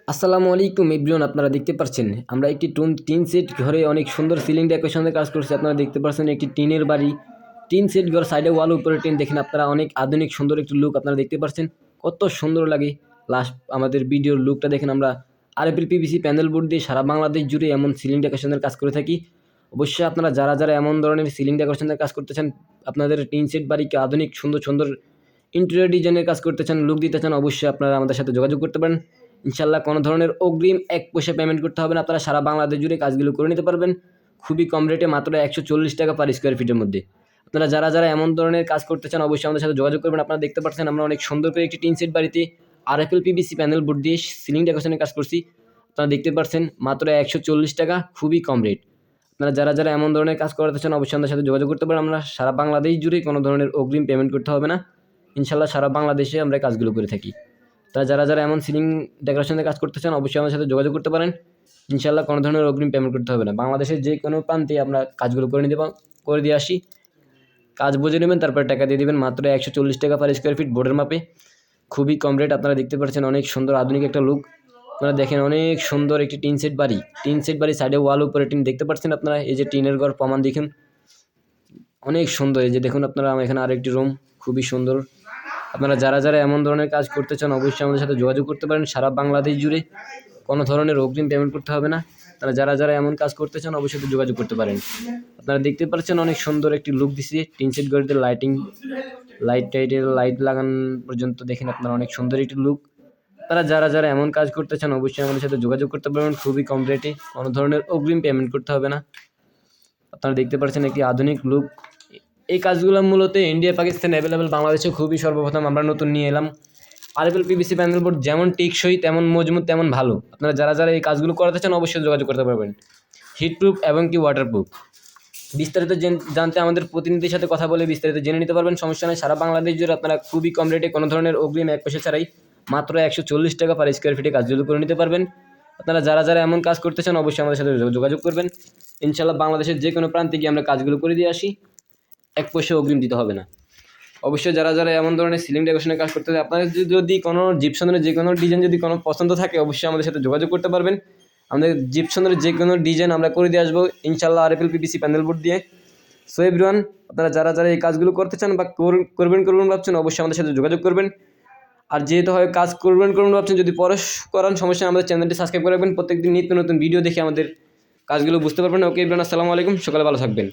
আসসালামু আলাইকুম এভরিওয়ান, আপনারা দেখতে পাচ্ছেন আমরা একটি টিন সেট ঘরে অনেক সুন্দর সিলিং ডেকোরেশনের কাজ করছি। আপনারা দেখতে পাচ্ছেন একটি টিনের বাড়ি, টিন সেট ঘর, সাইডে ওয়াল, উপরে টিন। দেখেন আপনারা, অনেক আধুনিক সুন্দর একটি লুক আপনারা দেখতে পাচ্ছেন, কত সুন্দর লাগে। লাস্ট আমাদের ভিডিওর লুকটা দেখেন। আমরা আরএফএল পিভিসি প্যানেল বোর্ড দিয়ে সারা বাংলাদেশ জুড়ে এমন সিলিং ডেকোরেশনের কাজ করে থাকি। অবশ্যই আপনারা যারা যারা এমন ধরনের সিলিং ডেকোরেশনের কাজ করতে চান, আপনাদের টিন সেট বাড়িকে আধুনিক সুন্দর সুন্দর ইন্টেরিয়র ডিজাইনের কাজ করতে চান, লুক দিতে চান, অবশ্যই আপনারা আমাদের সাথে যোগাযোগ করতে পারেন। ইনশাল্লাহ কোনো ধরনের অগ্রিম এক পয়সা পেমেন্ট করতে হবে না। আপনারা সারা বাংলাদেশ জুড়ে কাজগুলো করে নিতে পারবেন খুবই কম রেটে, মাত্র 140 টাকা পার স্কোয়ার ফিটের মধ্যে। আপনারা যারা যারা এমন ধরনের কাজ করতে চান, অবশ্যই আমাদের সাথে যোগাযোগ করবেন। আপনারা দেখতে পাচ্ছেন আমরা অনেক সুন্দর করে একটি টিন সেট বাড়িতে আরএফএল পিভিসি প্যানেল বোর্ড দিয়ে সিলিং ডেকোরেশনের কাজ করছি। আপনারা দেখতে পাচ্ছেন মাত্র 140 টাকা, খুবই কম রেট। আপনারা যারা যারা এমন ধরনের কাজ করতে চান, অবশ্যই আমাদের সাথে যোগাযোগ করতে পারেন। আমরা সারা বাংলাদেশ জুড়ে কোনো ধরনের অগ্রিম পেমেন্ট করতে হবে না। ইনশাল্লাহ সারা বাংলাদেশে আমরা কাজগুলো করে থাকি। তারা যারা যারা এমন সিলিং ডেকোরেশনের কাজ করতে চান, অবশ্যই আমাদের সাথে যোগাযোগ করতে পারেন। ইনশাল্লাহ কোনো ধরনের অগ্রিম পেমেন্ট করতে হবে না। বাংলাদেশের যে কোনো প্রান্তে আমরা কাজগুলো করে দিয়ে আসি। কাজ বুঝে নেবেন, তারপরে টাকা দিয়ে দেবেন। মাত্র 140 টাকা পার স্কোয়ার ফিট বোর্ডের মাপে, খুবই কম রেট। আপনারা দেখতে পাচ্ছেন অনেক সুন্দর আধুনিক একটা লুক। আপনারা দেখেন অনেক সুন্দর একটি টিন সেট বাড়ি, সাইডে ওয়াল, উপরে টিন। দেখতে পাচ্ছেন আপনারা, এই যে টিনের ঘর প্রমাণ দেখুন, অনেক সুন্দর। এই যে দেখুন আপনারা, এখানে আরেকটি রুম, খুবই সুন্দর। আপনারা যারা যারা এমন ধরনের কাজ করতে চান, অবশ্যই আমাদের সাথে যোগাযোগ করতে পারেন। সারা বাংলাদেশ জুড়ে কোনো ধরনের অগ্রিম পেমেন্ট করতে হবে না। তারা যারা যারা এমন কাজ করতে চান, অবশ্যই সাথে যোগাযোগ করতে পারেন। আপনারা দেখতে পাচ্ছেন অনেক সুন্দর একটি লুক দিচ্ছে টিন সেট ঘরেতে, লাইট লাগান পর্যন্ত দেখেন আপনারা, অনেক সুন্দর একটি লুক। তারা যারা যারা এমন কাজ করতে চান, অবশ্যই আমাদের সাথে যোগাযোগ করতে পারবেন খুবই কম রেটে, কোনো ধরনের অগ্রিম পেমেন্ট করতে হবে না। আপনারা দেখতে পাচ্ছেন একটি আধুনিক লুক। এই কাজগুলো মূলত ইন্ডিয়া, পাকিস্তান অ্যাভেলেবেল, বাংলাদেশে খুবই সর্বপ্রথম আমরা নতুন নিয়ে এলাম। আরএফএল পিভিসি প্যানেল বোর্ড যেমন টেকসই, তেমন মজবুত, তেমন ভালো। আপনারা যারা যারা এই কাজগুলো করাতে চান, অবশ্যই যোগাযোগ করতে পারবেন। হিটপ্রুফ এবং কি ওয়াটারপ্রুফ। বিস্তারিত জানতে আমাদের প্রতিনিধির সাথে কথা বলে বিস্তারিত জেনে নিতে পারবেন, সমস্যা নেই। সারা বাংলাদেশ জুড়ে আপনারা খুবই কম রেটে, কোনো ধরনের অগ্রিম এক পয়সা ছাড়াই, মাত্র 140 টাকা পার স্কোয়ার ফিটে কাজগুলো করে নিতে পারবেন। আপনারা যারা যারা এমন কাজ করতে চান, অবশ্যই আমাদের সাথে যোগাযোগ করবেন। ইনশাল্লাহ বাংলাদেশের যে কোনো প্রান্তে গিয়ে আমরা কাজগুলো করে দিয়ে আসি, এক পয়সা অগ্রিম দিতে হবে না। অবশ্যই যারা যারা এমন ধরনের সিলিং ডেকোরেশনের কাজ করতে চান, আপনাদের যদি কোনো জিপসনের যে কোনো ডিজাইন যদি কোনো পছন্দ থাকে, অবশ্যই আমাদের সাথে যোগাযোগ করতে পারবেন। আমাদের জিপসনের যে কোনো ডিজাইন আমরা করে দিয়ে আসবো ইনশাল্লাহ আরএফএল পিভিসি প্যানেল বোর্ড দিয়ে। সো এভরিওয়ান, আপনারা যারা যারা এই কাজগুলো করতে চান বা করবেন ভাবছেন, অবশ্যই আমাদের সাথে যোগাযোগ করবেন। আর যেহেতু হয় কাজ করবেন ভাবছেন, যদি পরে করান সমস্যা, আমাদের চ্যানেলটি সাবস্ক্রাইব করে রাখবেন। প্রত্যেকদিন নিত্য নতুন ভিডিও দেখে আমাদের কাজগুলো বুঝতে পারবেন। ওকে এভরিওয়ান, আসসালামু আলাইকুম, সকালে ভালো থাকবেন।